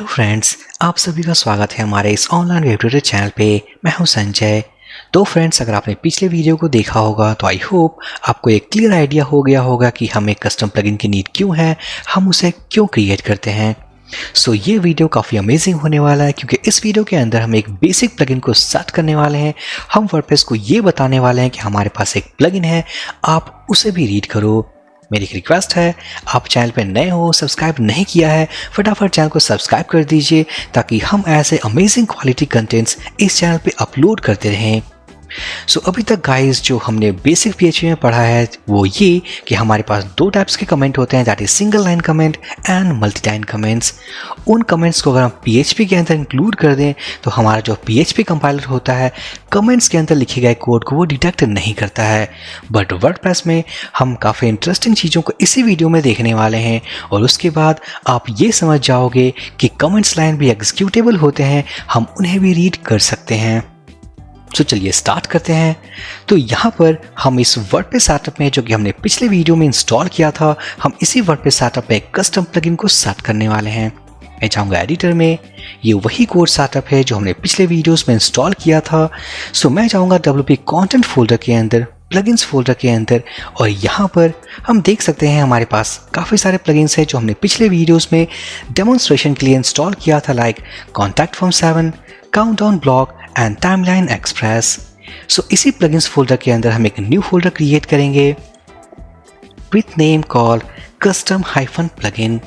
Hello friends, आप सभी का स्वागत है हमारे इस ऑनलाइन वेब ट्यूटर चैनल पे। मैं हूं संजय। तो फ्रेंड्स, अगर आपने पिछले वीडियो को देखा होगा तो आई होप आपको एक क्लियर आइडिया हो गया होगा कि हमें कस्टम प्लगइन की नीड क्यों है, हम उसे क्यों क्रिएट करते हैं। सो ये वीडियो काफ़ी अमेजिंग होने वाला है क्योंकि इस वीडियो के अंदर हम एक बेसिक प्लगइन को सेट करने वाले हैं। हम वर्डप्रेस को ये बताने वाले हैं कि हमारे पास एक प्लगइन है, आप उसे भी रीड करो। मेरी एक रिक्वेस्ट है, आप चैनल पे नए हो, सब्सक्राइब नहीं किया है, फटाफट चैनल को सब्सक्राइब कर दीजिए ताकि हम ऐसे अमेजिंग क्वालिटी कंटेंट्स इस चैनल पे अपलोड करते रहें। सो अभी तक गाइस जो हमने बेसिक पीएचपी में पढ़ा है वो ये कि हमारे पास दो टाइप्स के कमेंट होते हैं, that is single line comment and multi line comments. उन कमेंट्स को अगर हम पीएचपी के अंदर इंक्लूड कर दें तो हमारा जो पीएचपी कंपाइलर होता है कमेंट्स के अंदर लिखे गए कोड को वो डिटेक्ट नहीं करता है। बट वर्डप्रेस में हम काफ़ी इंटरेस्टिंग चीज़ों को इसी वीडियो में देखने वाले हैं और उसके बाद आप ये समझ जाओगे कि कमेंट्स लाइन भी एग्जीक्यूटेबल होते हैं, हम उन्हें भी रीड कर सकते हैं। तो चलिए स्टार्ट करते हैं। तो यहाँ पर हम इस वर्डप्रेस सेटअप में जो कि हमने पिछले वीडियो में इंस्टॉल किया था, हम इसी वर्डप्रेस सेटअप में एक कस्टम प्लगइन को सेट करने वाले हैं। मैं जाऊँगा एडिटर में, ये वही कोड सेटअप है जो हमने पिछले वीडियोस में इंस्टॉल किया था। सो मैं जाऊँगा WP कंटेंट फोल्डर के अंदर, प्लगइन्स फोल्डर के अंदर, और यहाँ पर हम देख सकते हैं हमारे पास काफ़ी सारे प्लगइन्स हैं जो हमने पिछले वीडियोस में डेमोन्स्ट्रेशन के लिए इंस्टॉल किया था, like contact form 7, countdown block and timeline express. So इसी प्लगइन्स फोल्डर के अंदर हम एक न्यू फोल्डर क्रिएट करेंगे विथ नेम कॉल custom-plugin।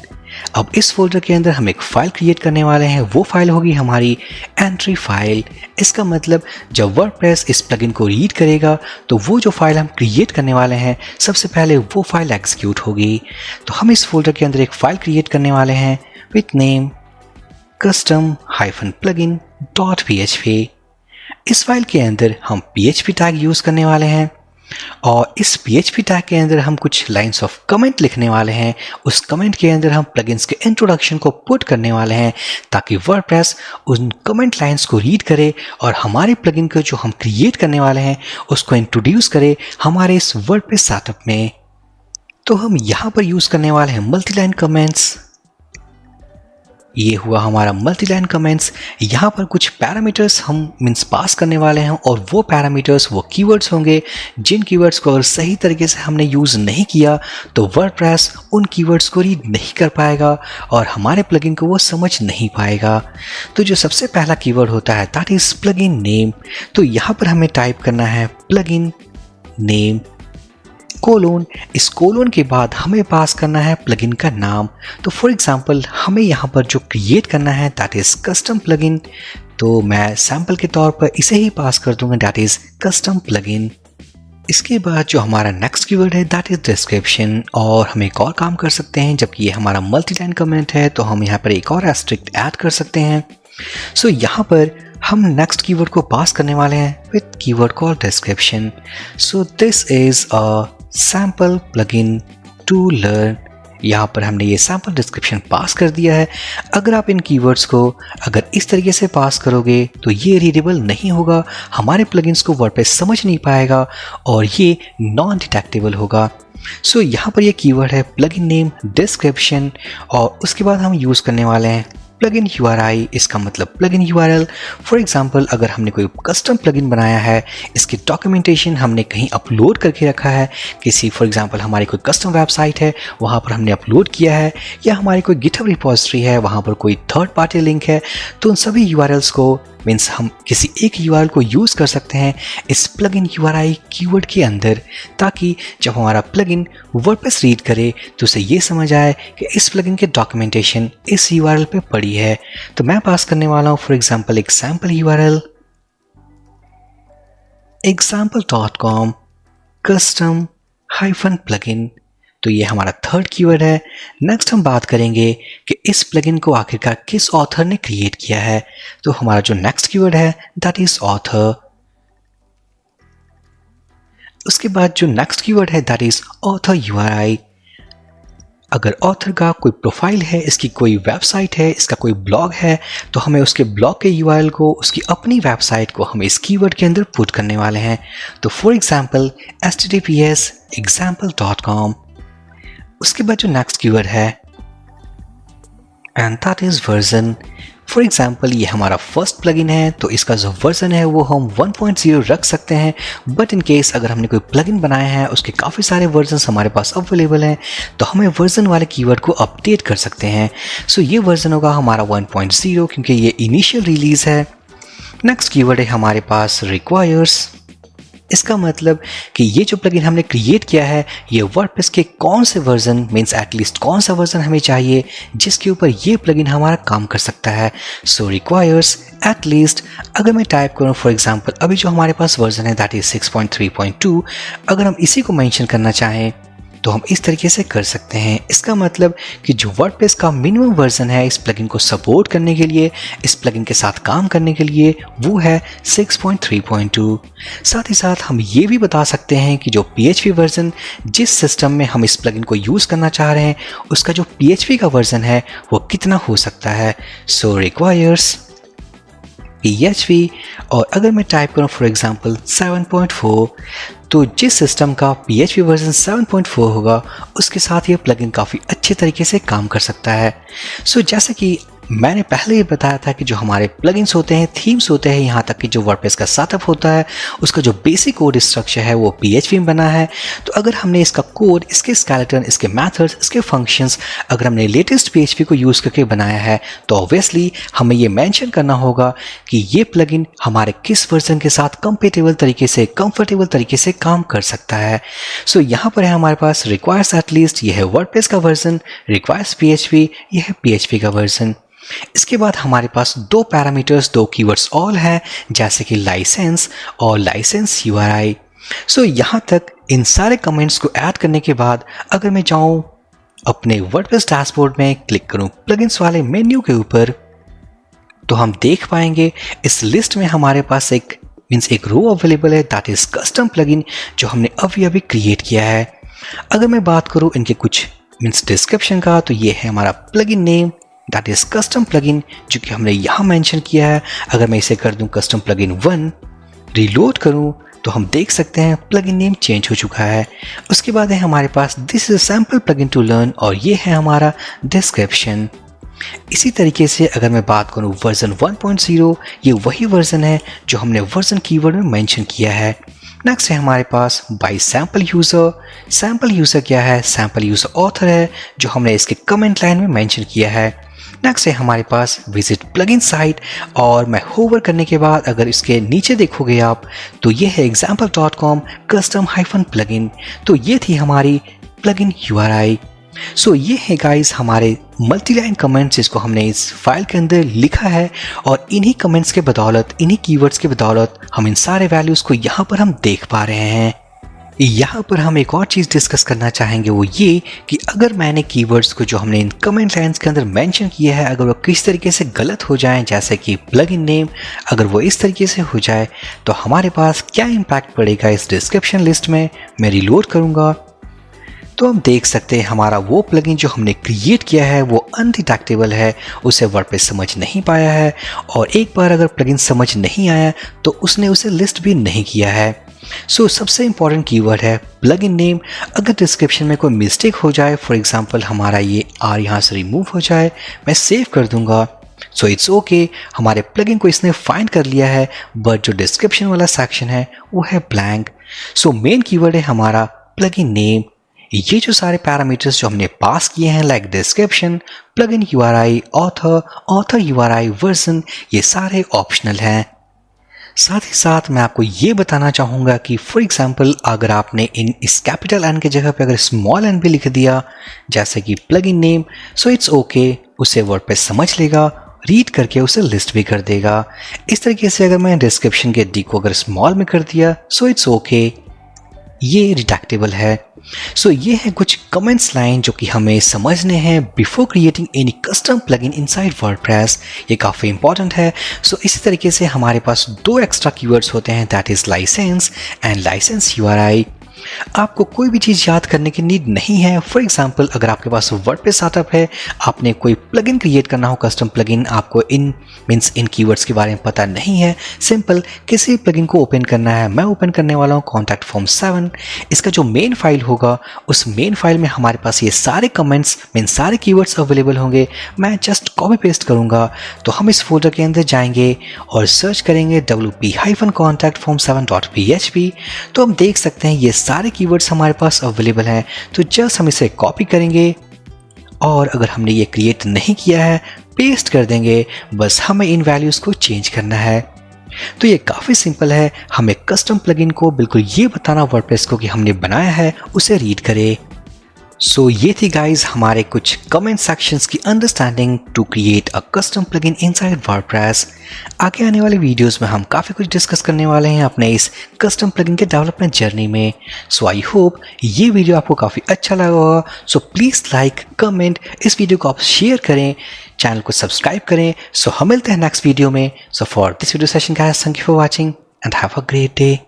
अब इस फोल्डर के अंदर हम एक फाइल क्रिएट करने वाले हैं, वो फाइल होगी हमारी एंट्री फाइल। इसका मतलब जब वर्डप्रेस इस प्लगइन को रीड करेगा तो वो जो फाइल हम क्रिएट करने वाले हैं सबसे पहले वो फाइल एग्जीक्यूट होगी। तो हम इस फोल्डर के अंदर एक फाइल क्रिएट करने वाले हैं विथ नेम custom-plugin.php। इस फाइल के अंदर हम PHP टैग यूज़ करने वाले हैं और इस PHP टैग के अंदर हम कुछ लाइंस ऑफ कमेंट लिखने वाले हैं। उस कमेंट के अंदर हम प्लगइन्स के इंट्रोडक्शन को पुट करने वाले हैं ताकि वर्डप्रेस उन कमेंट लाइंस को रीड करे और हमारे प्लगइन को जो हम क्रिएट करने वाले हैं उसको इंट्रोड्यूस करे हमारे इस वर्डप्रेस सेटअप में। तो हम यहाँ पर यूज़ करने वाले हैं मल्टीलाइन कमेंट्स। ये हुआ हमारा मल्टीलाइन कमेंट्स। यहाँ पर कुछ पैरामीटर्स हम मीन्स पास करने वाले हैं और वो पैरामीटर्स वो कीवर्ड्स होंगे जिन कीवर्ड्स को अगर सही तरीके से हमने यूज़ नहीं किया तो वर्डप्रेस उन कीवर्ड्स को रीड नहीं कर पाएगा और हमारे प्लगइन को वो समझ नहीं पाएगा। तो जो सबसे पहला कीवर्ड होता है दैट इज़ प्लगइन नेम। तो यहाँ पर हमें टाइप करना है प्लगइन नेम कोलोन। इस कोलोन के बाद हमें पास करना है प्लगइन का नाम। तो फॉर एग्जांपल हमें यहाँ पर जो क्रिएट करना है दैट इज़ कस्टम प्लगइन, तो मैं सैम्पल के तौर पर इसे ही पास कर दूंगा, दैट इज़ कस्टम प्लगइन। इसके बाद जो हमारा नेक्स्ट कीवर्ड है दैट इज़ डिस्क्रिप्शन, और हम एक और काम कर सकते हैं, जबकि ये हमारा मल्टीलाइन कमेंट है तो हम यहाँ पर एक और एस्ट्रिक्ट ऐड कर सकते हैं। सो यहाँ पर हम नेक्स्ट कीवर्ड को पास करने वाले हैं with keyword call description. So this is a sample plugin to learn. यहाँ पर हमने ये सैम्पल डिस्क्रिप्शन पास कर दिया है। अगर आप इन कीवर्ड्स को अगर इस तरीके से पास करोगे तो ये रीडेबल नहीं होगा, हमारे प्लगइन्स को वर्डप्रेस समझ नहीं पाएगा और ये नॉन डिटेक्टेबल होगा। सो यहाँ पर ये कीवर्ड है प्लगइन नेम डिस्क्रिप्शन, और उसके बाद हम यूज़ करने वाले हैं प्लगइन URI। इसका मतलब प्लगइन URL। फॉर एग्जांपल अगर हमने कोई कस्टम प्लगइन बनाया है, इसकी डॉक्यूमेंटेशन हमने कहीं अपलोड करके रखा है, किसी फॉर एग्जांपल हमारी कोई कस्टम वेबसाइट है वहाँ पर हमने अपलोड किया है, या हमारी कोई गिटहब रिपोजिटरी है वहाँ पर कोई थर्ड पार्टी लिंक है, तो उन सभी URLs को मीन्स हम किसी एक URL को यूज़ कर सकते हैं इस प्लगइन URI कीवर्ड के अंदर, ताकि जब हमारा प्लगइन वर्डप्रेस रीड करे तो उसे ये समझ आए कि इस प्लगइन के डॉक्यूमेंटेशन इस URL पे पड़ी है। तो मैं पास करने वाला हूँ फॉर एग्जांपल एक सैम्पल URL example.com custom-plugin। तो ये हमारा थर्ड कीवर्ड है। नेक्स्ट हम बात करेंगे कि इस प्लगइन को आखिरकार किस ऑथर ने क्रिएट किया है। तो हमारा जो नेक्स्ट कीवर्ड है दैट इज ऑथर। उसके बाद जो नेक्स्ट कीवर्ड है दैट इज ऑथर URI। अगर ऑथर का कोई प्रोफाइल है, इसकी कोई वेबसाइट है, इसका कोई ब्लॉग है, तो हमें उसके ब्लॉग के URL को, उसकी अपनी वेबसाइट को हम इस कीवर्ड के अंदर पुट करने वाले हैं। तो फॉर एग्जांपल https example.com। उसके बाद जो नेक्स्ट कीवर्ड है and that is version. For example ये हमारा फर्स्ट प्लगइन है तो इसका जो वर्जन है वो हम 1.0 रख सकते हैं, बट इन केस अगर हमने कोई प्लगइन बनाया है उसके काफ़ी सारे वर्जन हमारे पास अवेलेबल हैं तो हमें वर्जन वाले कीवर्ड को अपडेट कर सकते हैं। सो ये वर्जन होगा हमारा 1.0 क्योंकि ये इनिशियल रिलीज है। नेक्स्ट कीवर्ड है हमारे पास रिक्वायर्स। इसका मतलब कि ये जो प्लगइन हमने क्रिएट किया है ये वर्डप्रेस के कौन से वर्जन मीन्स एटलीस्ट कौन सा वर्जन हमें चाहिए जिसके ऊपर ये प्लगइन हमारा काम कर सकता है। सो रिक्वायर्स एटलीस्ट, अगर मैं टाइप करूँ फॉर एग्जांपल अभी जो हमारे पास वर्जन है दैट इज 6.3.2, अगर हम इसी को मेंशन करना चाहें तो हम इस तरीके से कर सकते हैं। इसका मतलब कि जो वर्डप्रेस का मिनिमम वर्जन है इस प्लगइन को सपोर्ट करने के लिए, इस प्लगइन के साथ काम करने के लिए, वो है 6.3.2। साथ ही साथ हम ये भी बता सकते हैं कि जो PHP वर्जन जिस सिस्टम में हम इस प्लगइन को यूज़ करना चाह रहे हैं उसका जो PHP का वर्जन है वो कितना हो सकता है। सो रिक्वायर्स PHP, और अगर मैं टाइप करूँ फॉर एग्जांपल 7.4 तो जिस सिस्टम का PHP वर्जन 7.4 होगा उसके साथ ये प्लगइन काफ़ी अच्छे तरीके से काम कर सकता है। सो जैसे कि मैंने पहले ही बताया था कि जो हमारे प्लगइन्स होते हैं, थीम्स होते हैं, यहाँ तक कि जो वर्डप्रेस का सेटअप होता है उसका जो बेसिक कोड स्ट्रक्चर है वो PHP में बना है। तो अगर हमने इसका कोड, इसके स्केलेटन, इसके मेथड्स, इसके फंक्शंस अगर हमने लेटेस्ट PHP को यूज़ करके बनाया है तो ऑब्वियसली हमें ये मेंशन करना होगा कि ये प्लगइन हमारे किस वर्जन के साथ कंपेटेबल तरीके से, कंफर्टेबल तरीके से काम कर सकता है। सो यहाँ पर है हमारे पास रिक्वायर्स एटलीस्ट, ये है वर्डप्रेस का वर्जन, रिक्वायर्स PHP, ये है PHP का वर्जन। इसके बाद हमारे पास दो पैरामीटर्स, दो कीवर्ड्स ऑल हैं जैसे कि लाइसेंस और लाइसेंस URI। सो यहाँ तक इन सारे कमेंट्स को ऐड करने के बाद अगर मैं जाऊँ अपने वर्डप्रेस डैशबोर्ड में, क्लिक करूँ प्लगइन्स वाले मेन्यू के ऊपर, तो हम देख पाएंगे इस लिस्ट में हमारे पास एक रो अवेलेबल है दैट इज कस्टम प्लगइन जो हमने अभी अभी क्रिएट किया है। अगर मैं बात करूँ इनके कुछ डिस्क्रिप्शन का तो ये है हमारा plugin name that is custom plugin जो कि हमने यहाँ मेंशन किया है। अगर मैं इसे कर दूं कस्टम प्लगइन 1, रीलोड करूं तो हम देख सकते हैं प्लगइन नेम चेंज हो चुका है। उसके बाद है हमारे पास this is sample plugin to learn और ये है हमारा डिस्क्रिप्शन। इसी तरीके से अगर मैं बात करूं वर्जन 1.0, ये वही वर्जन है जो हमने वर्जन कीवर्ड में मेंशन किया है। नेक्स्ट है हमारे पास by sample user. Sample user क्या है? सैम्पल यूज़र ऑथर है जो हमने इसके कमेंट लाइन में मेंशन किया है। नेक्स्ट है हमारे पास विजिट प्लगइन साइट, और मैं होवर करने के बाद अगर इसके नीचे देखोगे आप तो ये है example.com custom-plugin। तो ये थी हमारी प्लगइन URI। सो ये है गाइस हमारे मल्टीलाइन कमेंट्स जिसको हमने इस फाइल के अंदर लिखा है, और इन्हीं कमेंट्स के बदौलत, इन्हीं कीवर्ड्स के बदौलत हम इन सारे वैल्यूज़ को यहाँ पर हम देख पा रहे हैं। यहाँ पर हम एक और चीज़ डिस्कस करना चाहेंगे, वो ये कि अगर मैंने कीवर्ड्स को जो हमने इन कमेंट लाइन्स के अंदर मेंशन किया है अगर वो किस तरीके से गलत हो जाएं, जैसे कि प्लगइन नेम अगर वो इस तरीके से हो जाए तो हमारे पास क्या इम्पैक्ट पड़ेगा इस डिस्क्रिप्शन लिस्ट में। मैं रिलोड करूँगा तो हम देख सकते हैं हमारा वो प्लगइन जो हमने क्रिएट किया है वो अनडिटेक्टेबल है, उसे वर्डप्रेस समझ नहीं पाया है, और एक बार अगर प्लगइन समझ नहीं आया तो उसने उसे लिस्ट भी नहीं किया है। सो सबसे इंपॉर्टेंट कीवर्ड है प्लगइन नेम। अगर डिस्क्रिप्शन में कोई मिस्टेक हो जाए, फॉर एग्जांपल हमारा ये R यहाँ से रिमूव हो जाए, मैं सेव कर दूंगा, सो इट्स ओके, हमारे प्लगइन को इसने फाइंड कर लिया है, बट जो डिस्क्रिप्शन वाला सेक्शन है वो है ब्लैंक। सो मेन कीवर्ड है हमारा प्लगइन नेम। ये जो सारे पैरामीटर्स जो हमने पास किए हैं like description, plugin URI, author URI, version, ये सारे ऑप्शनल हैं। साथ ही साथ मैं आपको ये बताना चाहूँगा कि फॉर एग्जांपल अगर आपने इस कैपिटल N की जगह पे अगर स्मॉल n भी लिख दिया जैसे कि plugin name, so it's okay, उसे वर्डप्रेस समझ लेगा, रीड करके उसे लिस्ट भी कर देगा। इस तरीके से अगर मैं डिस्क्रिप्शन के D को अगर स्मॉल में कर दिया सो इट्स ओके, ये डिटेक्टेबल है। सो ये है कुछ कमेंट्स लाइन जो कि हमें समझने हैं before creating any custom plugin inside WordPress. ये काफ़ी इंपॉर्टेंट है। सो इसी तरीके से हमारे पास दो एक्स्ट्रा कीवर्ड्स होते हैं that is license and license URI। आपको कोई भी चीज़ याद करने की नीड नहीं है। फॉर एग्जांपल, अगर आपके पास वर्डप्रेस स्टार्टअप है, आपने कोई प्लगइन क्रिएट करना हो, कस्टम प्लगइन, आपको इन कीवर्ड्स के बारे में पता नहीं है, सिंपल किसी प्लगइन को ओपन करना है। मैं ओपन करने वाला हूँ कॉन्टैक्ट फॉर्म 7। इसका जो मेन फाइल होगा, उस मेन फाइल में हमारे पास ये सारे कमेंट्स सारे कीवर्ड्स अवेलेबल होंगे। मैं जस्ट कॉपी पेस्ट करूँगा, तो हम इस फोल्डर के अंदर जाएंगे और सर्च करेंगे wp-contactform7.php। तो हम देख सकते हैं ये सारे कीवर्ड्स हमारे पास अवेलेबल हैं। तो जस्ट हम इसे कॉपी करेंगे और अगर हमने ये क्रिएट नहीं किया है, पेस्ट कर देंगे। बस हमें इन वैल्यूज़ को चेंज करना है। तो ये काफ़ी सिंपल है। हमें कस्टम प्लगइन को बिल्कुल ये बताना वर्डप्रेस को कि हमने बनाया है, उसे रीड करे। सो ये थी गाइज हमारे कुछ कमेंट सेक्शंस की understanding to create a custom plugin inside WordPress. आगे आने वाले वीडियोस में हम काफ़ी कुछ डिस्कस करने वाले हैं अपने इस कस्टम प्लगइन के डेवलपमेंट जर्नी में। सो आई होप ये वीडियो आपको काफ़ी अच्छा लगा होगा। सो प्लीज़ लाइक, कमेंट, इस वीडियो को आप शेयर करें, चैनल को सब्सक्राइब करें। सो हम मिलते हैं नेक्स्ट वीडियो में। So for this video session guys, thank you for watching and have a great day.